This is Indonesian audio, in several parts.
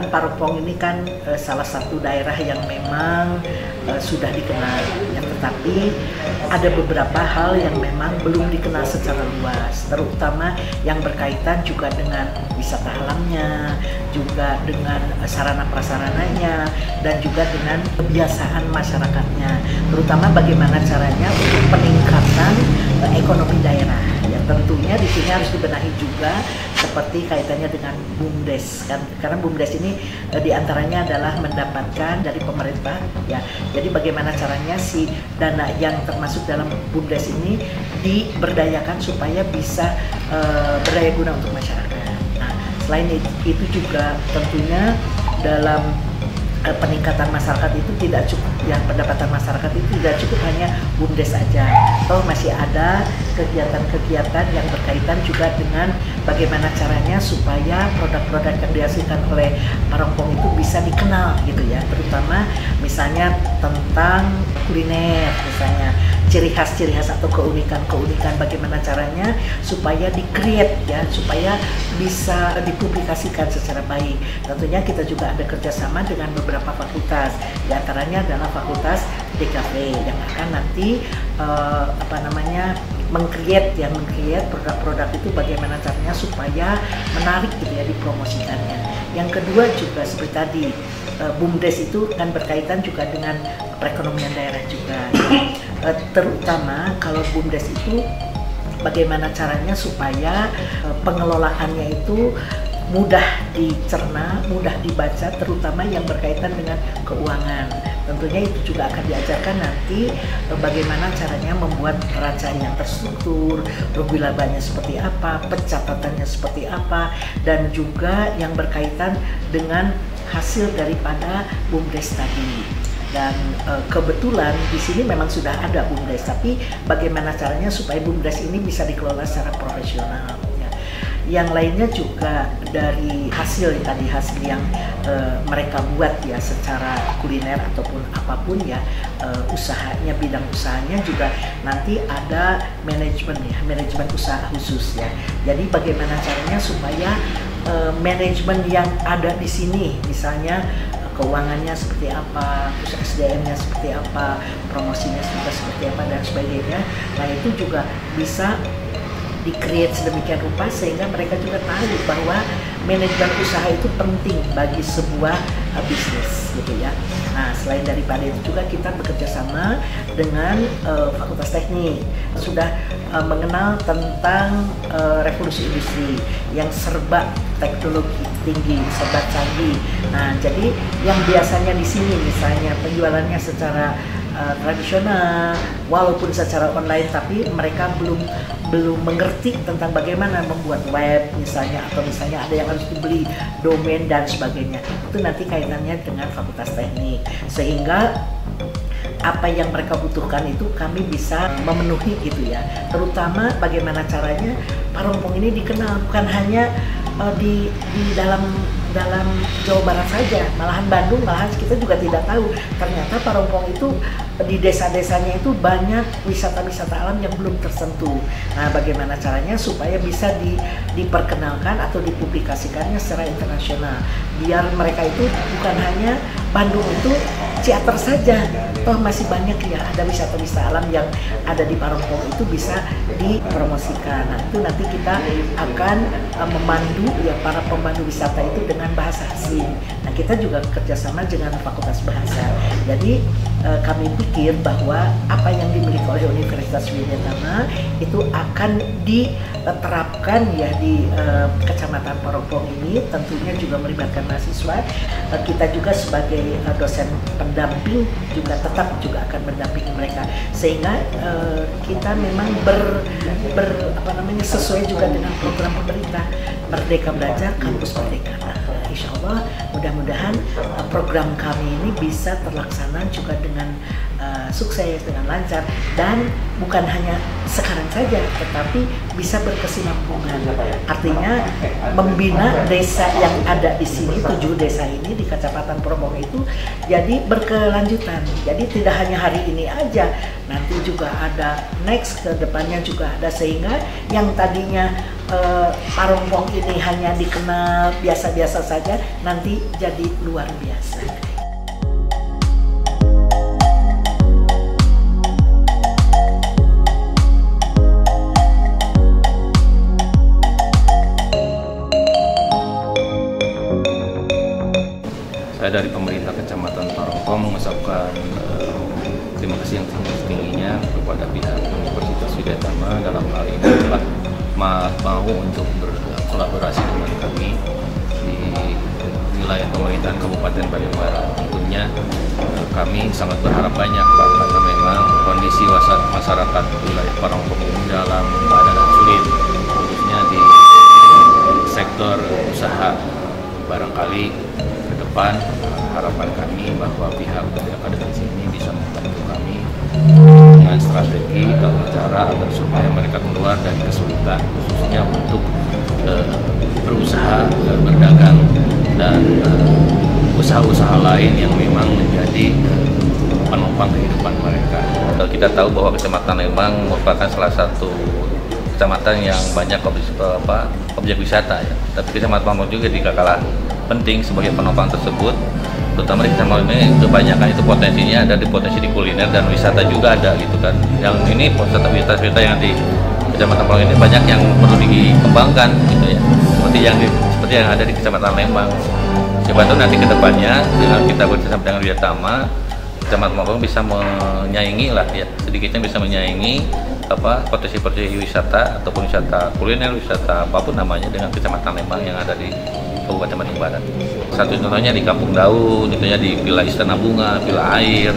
Parongpong ini kan salah satu daerah yang memang sudah dikenal, ya, tetapi ada beberapa hal yang memang belum dikenal secara luas, terutama yang berkaitan juga dengan wisata alamnya, juga dengan sarana prasarananya, dan juga dengan kebiasaan masyarakatnya, terutama bagaimana caranya untuk peningkatan ekonomi daerah. Ya, tentunya di sini harus dibenahi juga seperti kaitannya dengan BUMDes kan, karena BUMDes ini diantaranya adalah mendapatkan dari pemerintah, ya. Jadi bagaimana caranya si dana yang termasuk dalam BUMDes ini diberdayakan supaya bisa berdaya guna untuk masyarakat. Nah, selain itu juga tentunya dalam peningkatan masyarakat itu tidak cukup, yang pendapatan masyarakat itu tidak cukup hanya BUMDes saja. Toh masih ada kegiatan-kegiatan yang berkaitan juga dengan bagaimana caranya supaya produk-produk yang dihasilkan oleh Parongpong itu bisa dikenal gitu ya, terutama misalnya tentang kuliner, misalnya ciri khas atau keunikan bagaimana caranya supaya di-create ya, supaya bisa dipublikasikan secara baik. Tentunya kita juga ada kerjasama dengan beberapa fakultas, diantaranya adalah Fakultas DKV yang akan nanti meng-create produk-produk itu bagaimana caranya supaya menarik gitu ya, dipromosikannya. Yang kedua juga seperti tadi, BUMDes itu kan berkaitan juga dengan perekonomian daerah juga. Terutama kalau BUMDes itu bagaimana caranya supaya pengelolaannya itu mudah dicerna, mudah dibaca, terutama yang berkaitan dengan keuangan. Tentunya itu juga akan diajarkan nanti bagaimana caranya membuat neraca yang terstruktur, rugi labanya seperti apa, pencatatannya seperti apa, dan juga yang berkaitan dengan hasil daripada BUMDes tadi. Dan kebetulan di sini memang sudah ada BUMDes, tapi bagaimana caranya supaya BUMDes ini bisa dikelola secara profesional. Ya. Yang lainnya juga dari hasil yang mereka buat ya, secara kuliner ataupun apapun ya, usahanya, bidang usahanya juga nanti ada manajemen ya, manajemen usaha khusus ya. Jadi bagaimana caranya supaya manajemen yang ada di sini, misalnya keuangannya seperti apa, terus SDM-nya seperti apa, promosinya juga seperti apa, dan sebagainya. Nah itu juga bisa di-create sedemikian rupa sehingga mereka juga tahu bahwa manajemen usaha itu penting bagi sebuah bisnis gitu ya. Nah selain daripada itu juga kita bekerja sama dengan Fakultas Teknik, sudah mengenal tentang revolusi industri yang serba teknologi tinggi, serba canggih. Nah jadi yang biasanya di sini misalnya penjualannya secara tradisional, walaupun secara online, tapi mereka belum mengerti tentang bagaimana membuat web misalnya, atau misalnya ada yang harus dibeli domain dan sebagainya. Itu nanti kaitannya dengan Fakultas Teknik, sehingga apa yang mereka butuhkan itu kami bisa memenuhi gitu ya. Terutama bagaimana caranya Parongpong ini dikenal bukan hanya di dalam Jawa Barat saja, malahan Bandung, malahan kita juga tidak tahu ternyata Parongpong itu di desa-desanya itu banyak wisata-wisata alam yang belum tersentuh. Nah bagaimana caranya supaya bisa diperkenalkan atau dipublikasikannya secara internasional, biar mereka itu bukan hanya Bandung itu teater saja, toh masih banyak ya, ada wisata-wisata alam yang ada di Parongpong itu bisa dipromosikan. Nah itu nanti kita akan memandu ya, para pemandu wisata itu dengan bahasa asing. Nah kita juga kerjasama dengan Fakultas Bahasa. Jadi kami pikir bahwa apa yang dimiliki oleh Universitas Widyatama itu akan diterapkan ya di Kecamatan Parongpong ini, tentunya juga melibatkan mahasiswa. Kita juga sebagai dosen pendamping juga tetap juga akan mendampingi mereka, sehingga kita memang sesuai juga dengan program pemerintah Merdeka Belajar Kampus Merdeka. Insya Allah mudah-mudahan program kami ini bisa terlaksana juga dengan sukses, dengan lancar, dan bukan hanya sekarang saja tetapi bisa berkesinambungan. Artinya membina desa yang ada di sini, 7 desa ini di Kecamatan Parongpong itu jadi berkelanjutan. Jadi tidak hanya hari ini aja, nanti juga ada next, ke depannya juga ada, sehingga yang tadinya Parongpong ini hanya dikenal biasa-biasa saja, nanti jadi luar biasa. Saya dari pemerintah Kecamatan Parongpong mengucapkan terima kasih yang tinggi-tingginya kepada pihak Universitas Widyatama dalam hal ini telah mau untuk berkolaborasi dengan kami di wilayah pemerintahan Kabupaten Bandung Barat. Tentunya kami sangat berharap banyak Pak, karena memang kondisi masyarakat wilayah Parongpong ini dalam keadaan sulit, khususnya di sektor usaha. Barangkali ke depan harapan kami bahwa pihak akademisi ini bisa membantu kami dengan strategi dan cara agar supaya mereka keluar dari kesulitan, khususnya untuk berusaha, berdagang, dan usaha-usaha lain yang memang menjadi penopang kehidupan mereka. Kita tahu bahwa Kecamatan Lembang merupakan salah satu kecamatan yang banyak objek wisata ya. Tapi Kecamatan Parongpong juga tidak kalah penting sebagai penopang tersebut, terutama di Kecamatan ini kebanyakan itu potensinya ada di potensi di kuliner dan wisata juga ada gitu kan. Yang ini wisata yang di Kecamatan Parongpong ini banyak yang perlu dikembangkan gitu ya. Seperti yang ada di Kecamatan Lembang. Siapa tahu nanti ke depannya dengan kita bersama dengan Widyatama, Kecamatan Parongpong bisa menyaingi lah ya, sedikitnya bisa menyaingi potensi-potensi wisata ataupun wisata kuliner, wisata apapun namanya dengan Kecamatan Lembang yang ada di Kabupaten Bandung Barat. Satu contohnya di Kampung Daun, contohnya di Villa Istana Bunga, Villa Air,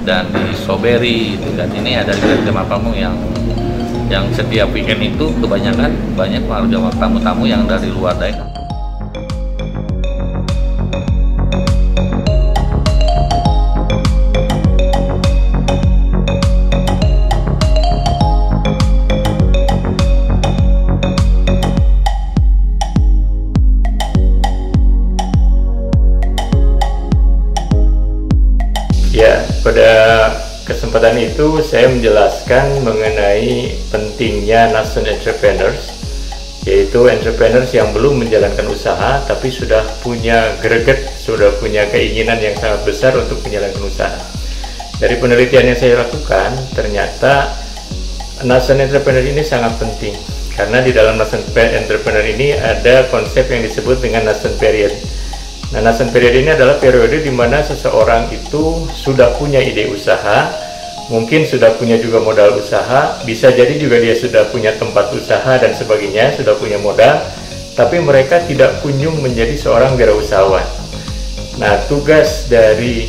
dan di Strawberry. Dan ini ada di Kecamatan Parongpong yang setiap weekend itu kebanyakan banyak tamu-tamu yang dari luar daerah. Ya, pada kesempatan itu saya menjelaskan mengenai pentingnya nascent entrepreneurs, yaitu entrepreneurs yang belum menjalankan usaha tapi sudah punya greget, sudah punya keinginan yang sangat besar untuk menjalankan usaha. Dari penelitian yang saya lakukan, ternyata nascent entrepreneur ini sangat penting, karena di dalam nascent entrepreneur ini ada konsep yang disebut dengan nascent period. Nah, nascent period ini adalah periode di mana seseorang itu sudah punya ide usaha, mungkin sudah punya juga modal usaha, bisa jadi juga dia sudah punya tempat usaha dan sebagainya, sudah punya modal, tapi mereka tidak kunjung menjadi seorang wirausahawan. Nah, tugas dari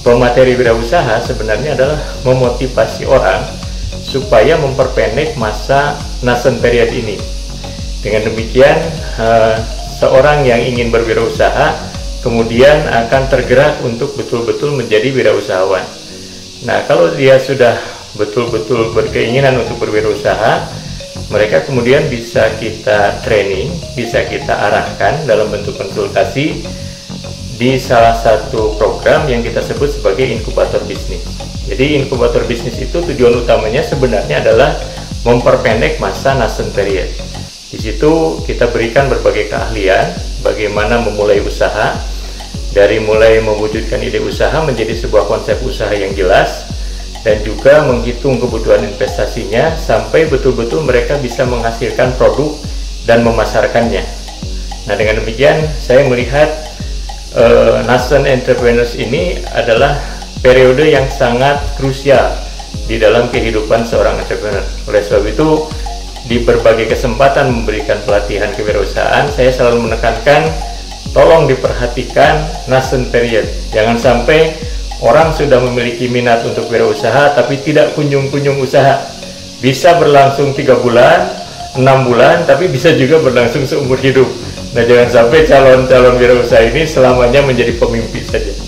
pemateri wirausaha sebenarnya adalah memotivasi orang supaya memperpendek masa nascent period ini. Dengan demikian, seorang yang ingin berwirausaha kemudian akan tergerak untuk betul-betul menjadi wirausahawan. Nah, kalau dia sudah betul-betul berkeinginan untuk berwirausaha, mereka kemudian bisa kita training, bisa kita arahkan dalam bentuk konsultasi di salah satu program yang kita sebut sebagai inkubator bisnis. Jadi inkubator bisnis itu tujuan utamanya sebenarnya adalah memperpendek masa nascent period. Di situ kita berikan berbagai keahlian, bagaimana memulai usaha, dari mulai mewujudkan ide usaha menjadi sebuah konsep usaha yang jelas, dan juga menghitung kebutuhan investasinya sampai betul-betul mereka bisa menghasilkan produk dan memasarkannya. Nah, dengan demikian saya melihat nascent entrepreneurs ini adalah periode yang sangat krusial di dalam kehidupan seorang entrepreneur. Oleh sebab itu, di berbagai kesempatan memberikan pelatihan kewirausahaan, saya selalu menekankan tolong diperhatikan nascent period. Jangan sampai orang sudah memiliki minat untuk wirausaha tapi tidak kunjung-kunjung usaha. Bisa berlangsung 3 bulan, 6 bulan, tapi bisa juga berlangsung seumur hidup. Nah, jangan sampai calon-calon wirausaha ini selamanya menjadi pemimpi saja.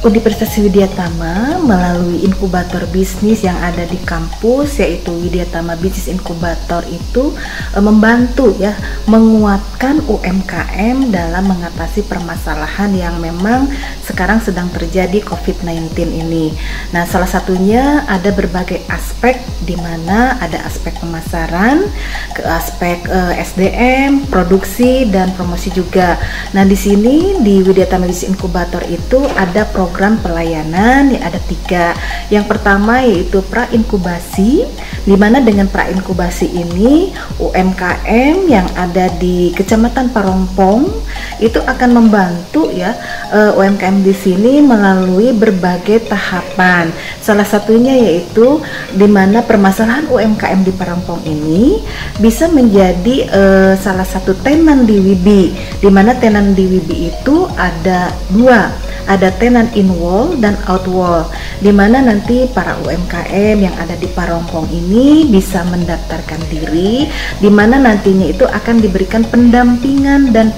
Universitas Widyatama melalui inkubator bisnis yang ada di kampus, yaitu Widyatama Business Incubator, itu membantu ya menguatkan UMKM dalam mengatasi permasalahan yang memang sekarang sedang terjadi COVID-19 ini. Nah, salah satunya ada berbagai aspek, di mana ada aspek pemasaran, ke aspek SDM, produksi dan promosi juga. Nah, di sini di Widyatama Business Incubator itu ada program pelayanan, ya ada 3. Yang pertama yaitu pra-inkubasi, di mana dengan pra-inkubasi ini UMKM yang ada di Kecamatan Parongpong itu akan membantu ya UMKM di sini melalui berbagai tahapan. Salah satunya yaitu di mana permasalahan UMKM di Parongpong ini bisa menjadi salah satu tenan di WIBI, di mana tenan di WIBI itu ada 2, ada tenan in wall dan out wall, di mana nanti para UMKM yang ada di Parongpong ini bisa mendaftarkan diri, di mana nantinya itu akan diberikan pendampingan dan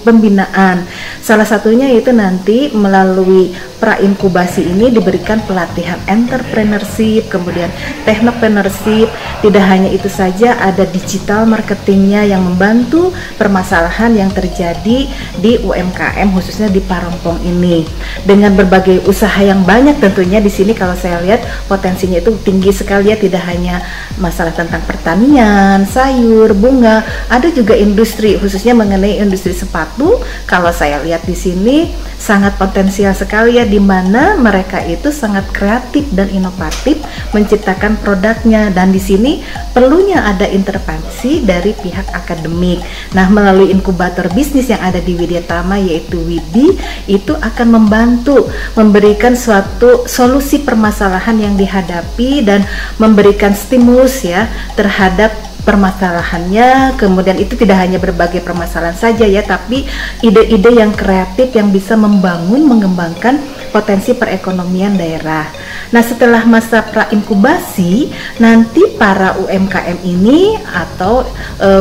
pembinaan. Salah satunya itu nanti melalui pra-inkubasi ini diberikan pelatihan entrepreneurship, kemudian technopreneurship. Tidak hanya itu saja, ada digital marketingnya yang membantu permasalahan yang terjadi di UMKM khususnya di Parongpong ini. Dengan berbagai usaha yang banyak tentunya di sini, kalau saya lihat potensinya itu tinggi sekali ya, tidak hanya masalah tentang pertanian, sayur, bunga, ada juga industri khususnya mengenai industri sepatu. Kalau saya lihat di sini sangat potensial sekali ya, di mana mereka itu sangat kreatif dan inovatif menciptakan produknya, dan di sini perlunya ada intervensi dari pihak akademik. Nah, melalui inkubator bisnis yang ada di Widyatama yaitu WIBI itu akan membantu memberikan suatu solusi permasalahan yang dihadapi dan memberikan stimulus ya terhadap permasalahannya. Kemudian itu tidak hanya berbagai permasalahan saja ya, tapi ide-ide yang kreatif yang bisa membangun, mengembangkan potensi perekonomian daerah. Nah, setelah masa pra-inkubasi, nanti para UMKM ini atau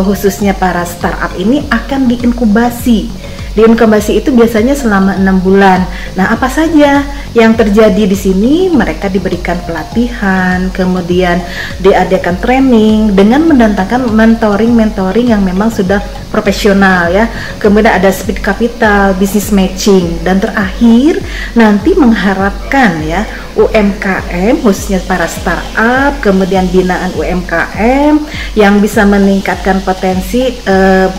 khususnya para startup ini akan diinkubasi. Di inkubasi itu biasanya selama 6 bulan. Nah, apa saja yang terjadi di sini? Mereka diberikan pelatihan, kemudian diadakan training dengan mendatangkan mentoring yang memang sudah profesional ya. Kemudian ada speed capital, business matching, dan terakhir nanti mengharapkan ya UMKM khususnya para startup, kemudian binaan UMKM yang bisa meningkatkan potensi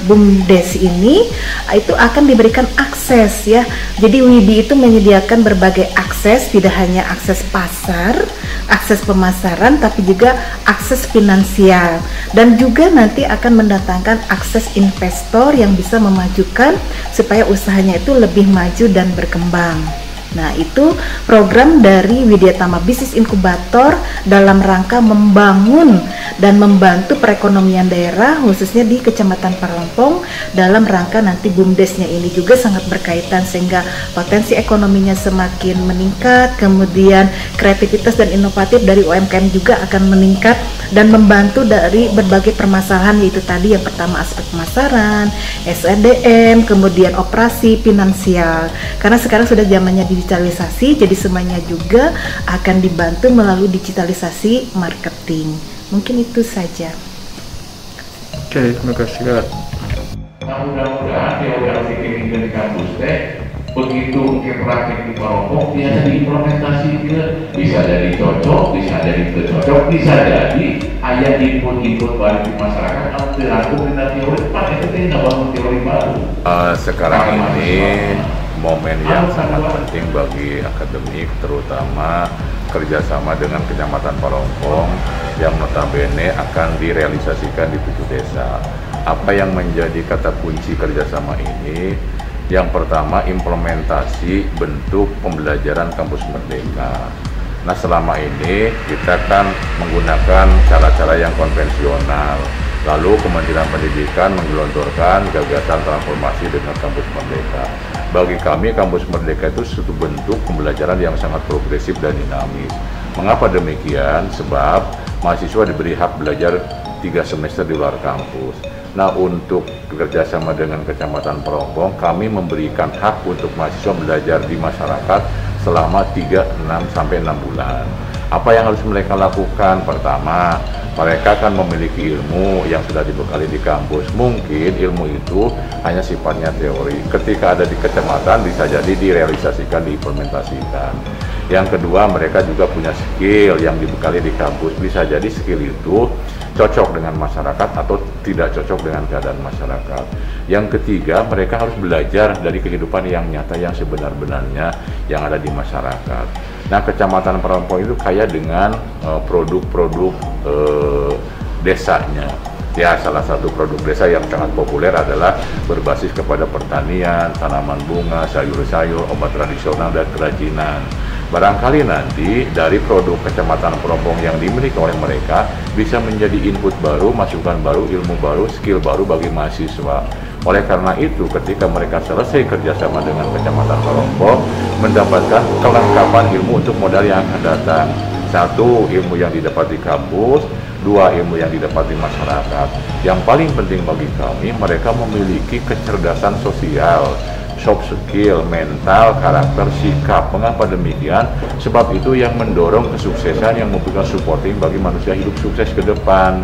BUMDes ini itu akan diberikan akses ya. Jadi WIBI itu menyediakan berbagai akses, tidak hanya akses pasar, akses pemasaran, tapi juga akses finansial, dan juga nanti akan mendatangkan akses investor yang bisa memajukan supaya usahanya itu lebih maju dan berkembang. Nah, itu program dari Widyatama Business Incubator dalam rangka membangun dan membantu perekonomian daerah khususnya di Kecamatan Parongpong dalam rangka nanti BUMDesnya ini juga sangat berkaitan sehingga potensi ekonominya semakin meningkat, kemudian kreativitas dan inovatif dari UMKM juga akan meningkat dan membantu dari berbagai permasalahan, yaitu tadi yang pertama aspek pemasaran, SDM, kemudian operasi finansial. Karena sekarang sudah zamannya digitalisasi, jadi semuanya juga akan dibantu melalui digitalisasi marketing. Mungkin itu saja. Oke, terima kasih Kak. Nah, mudah-mudahan teori fikih dari kampus teh begitu ke praktik di Parongpong biasa diimplementasi ke, bisa dari cocok, bisa dari tidak cocok, bisa jadi ayah input baru di masyarakat atau dilakukan dengan teori depan itu tidak bangun teori baru. Sekarang ini momen yang sangat penting bagi akademik, terutama kerjasama dengan Kecamatan Parongpong yang notabene akan direalisasikan di 7 desa. Apa yang menjadi kata kunci kerjasama ini? Yang pertama, implementasi bentuk pembelajaran kampus merdeka. Nah, selama ini kita kan menggunakan cara-cara yang konvensional. Lalu Kementerian Pendidikan menggelontorkan gagasan transformasi dengan kampus merdeka. Bagi kami, kampus merdeka itu suatu bentuk pembelajaran yang sangat progresif dan dinamis. Mengapa demikian? Sebab mahasiswa diberi hak belajar 3 semester di luar kampus. Nah, untuk kerjasama dengan Kecamatan Parongpong, kami memberikan hak untuk mahasiswa belajar di masyarakat selama 3, 6, sampai 6 bulan. Apa yang harus mereka lakukan? Pertama, mereka akan memiliki ilmu yang sudah dibekali di kampus. Mungkin ilmu itu hanya sifatnya teori. Ketika ada di kecamatan bisa jadi direalisasikan, diimplementasikan. Yang kedua, mereka juga punya skill yang dibekali di kampus. Bisa jadi skill itu cocok dengan masyarakat atau tidak cocok dengan keadaan masyarakat. Yang ketiga, mereka harus belajar dari kehidupan yang nyata yang sebenar-benarnya yang ada di masyarakat. Nah, Kecamatan Parongpong itu kaya dengan produk-produk desanya. Ya, salah satu produk desa yang sangat populer adalah berbasis kepada pertanian, tanaman bunga, sayur-sayur, obat tradisional, dan kerajinan. Barangkali nanti dari produk Kecamatan Parongpong yang dimiliki oleh mereka bisa menjadi input baru, masukan baru, ilmu baru, skill baru bagi mahasiswa. Oleh karena itu, ketika mereka selesai kerjasama dengan Kecamatan Parongpong, mendapatkan kelengkapan ilmu untuk modal yang akan datang. 1, ilmu yang didapat di kampus. 2, ilmu yang didapat di masyarakat. Yang paling penting bagi kami, mereka memiliki kecerdasan sosial, soft skill, mental, karakter, sikap. Mengapa demikian? Sebab itu yang mendorong kesuksesan, yang memberikan supporting bagi manusia hidup sukses ke depan.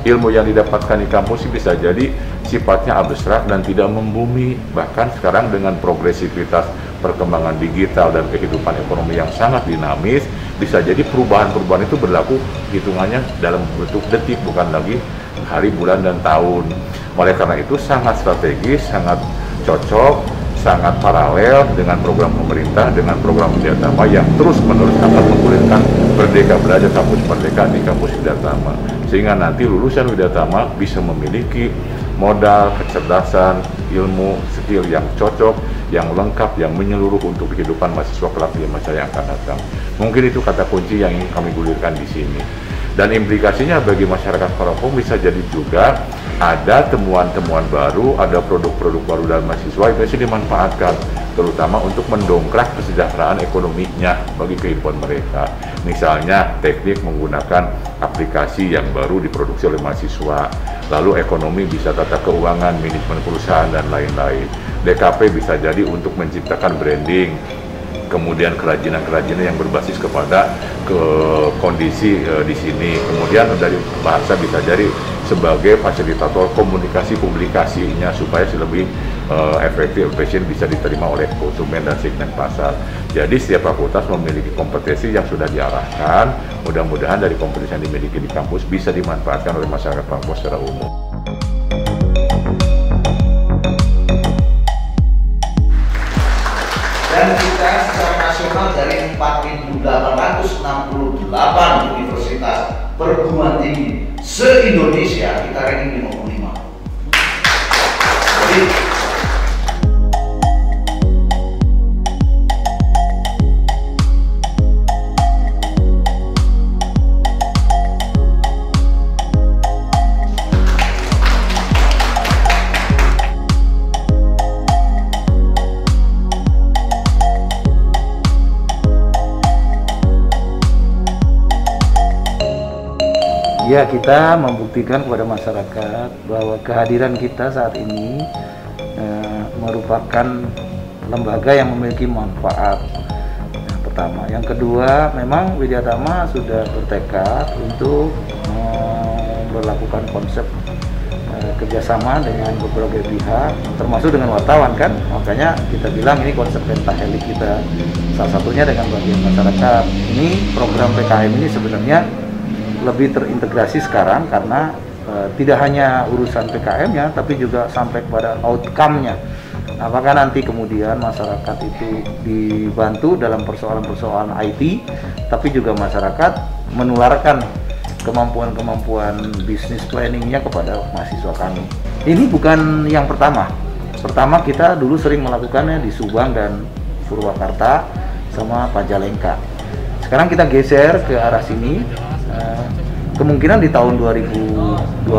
Ilmu yang didapatkan di kampus bisa jadi sifatnya abstrak dan tidak membumi. Bahkan sekarang dengan progresivitas perkembangan digital dan kehidupan ekonomi yang sangat dinamis, bisa jadi perubahan-perubahan itu berlaku hitungannya dalam bentuk detik, bukan lagi hari, bulan, dan tahun. Oleh karena itu sangat strategis, sangat cocok, sangat paralel dengan program pemerintah, dengan program Widyatama yang terus-menerus akan menggulirkan Merdeka Belajar Kampus Merdeka di Kampus Widyatama. Sehingga nanti lulusan Widyatama bisa memiliki modal, kecerdasan, ilmu, skill yang cocok, yang lengkap, yang menyeluruh untuk kehidupan mahasiswa kelak di masa yang akan datang. Mungkin itu kata kunci yang ingin kami gulirkan di sini. Dan implikasinya bagi masyarakat Parongpong bisa jadi juga ada temuan-temuan baru, ada produk-produk baru dalam mahasiswa itu bisa dimanfaatkan, terutama untuk mendongkrak kesejahteraan ekonominya bagi kehidupan mereka. Misalnya teknik menggunakan aplikasi yang baru diproduksi oleh mahasiswa, lalu ekonomi bisa tata keuangan, manajemen perusahaan, dan lain-lain. DKP bisa jadi untuk menciptakan branding, kemudian kerajinan-kerajinan yang berbasis kepada kondisi di sini. Kemudian dari bahasa bisa jadi sebagai fasilitator komunikasi publikasinya supaya lebih efektif, efisien, bisa diterima oleh konsumen dan segmen pasar. Jadi setiap fakultas memiliki kompetensi yang sudah diarahkan. Mudah-mudahan dari kompetensi yang dimiliki di kampus bisa dimanfaatkan oleh masyarakat Parongpong secara umum. Dan kita secara nasional dari 4.868 universitas perguruan tinggi se-Indonesia, kita ranking 55. Jadi ya, kita membuktikan kepada masyarakat bahwa kehadiran kita saat ini merupakan lembaga yang memiliki manfaat. Yang pertama, yang kedua, memang Widyatama sudah bertekad untuk melakukan konsep kerjasama dengan beberapa pihak, termasuk dengan wartawan kan. Makanya kita bilang ini konsep pentahelik kita. Salah satunya dengan bagian masyarakat. Ini program PKM ini sebenarnya lebih terintegrasi sekarang karena tidak hanya urusan PKM-nya, tapi juga sampai kepada outcome-nya. Apakah nanti kemudian masyarakat itu dibantu dalam persoalan-persoalan IT, tapi juga masyarakat menularkan kemampuan-kemampuan bisnis planning-nya kepada mahasiswa kami. Ini bukan yang pertama. Pertama kita dulu sering melakukannya di Subang dan Purwakarta sama Majalengka. Sekarang kita geser ke arah sini. Kemungkinan di tahun 2022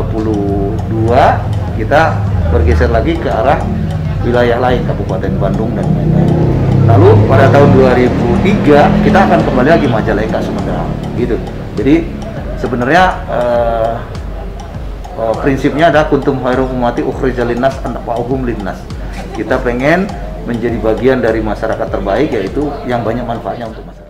kita bergeser lagi ke arah wilayah lain, Kabupaten Bandung dan lain-lain. Lalu pada tahun 2003 kita akan kembali lagi Majalengka, Sumedang, gitu. Jadi sebenarnya prinsipnya ada kuntum khairu ummati ukhrijal linnas anfa'uhum linnas. Kita pengen menjadi bagian dari masyarakat terbaik, yaitu yang banyak manfaatnya untuk masyarakat.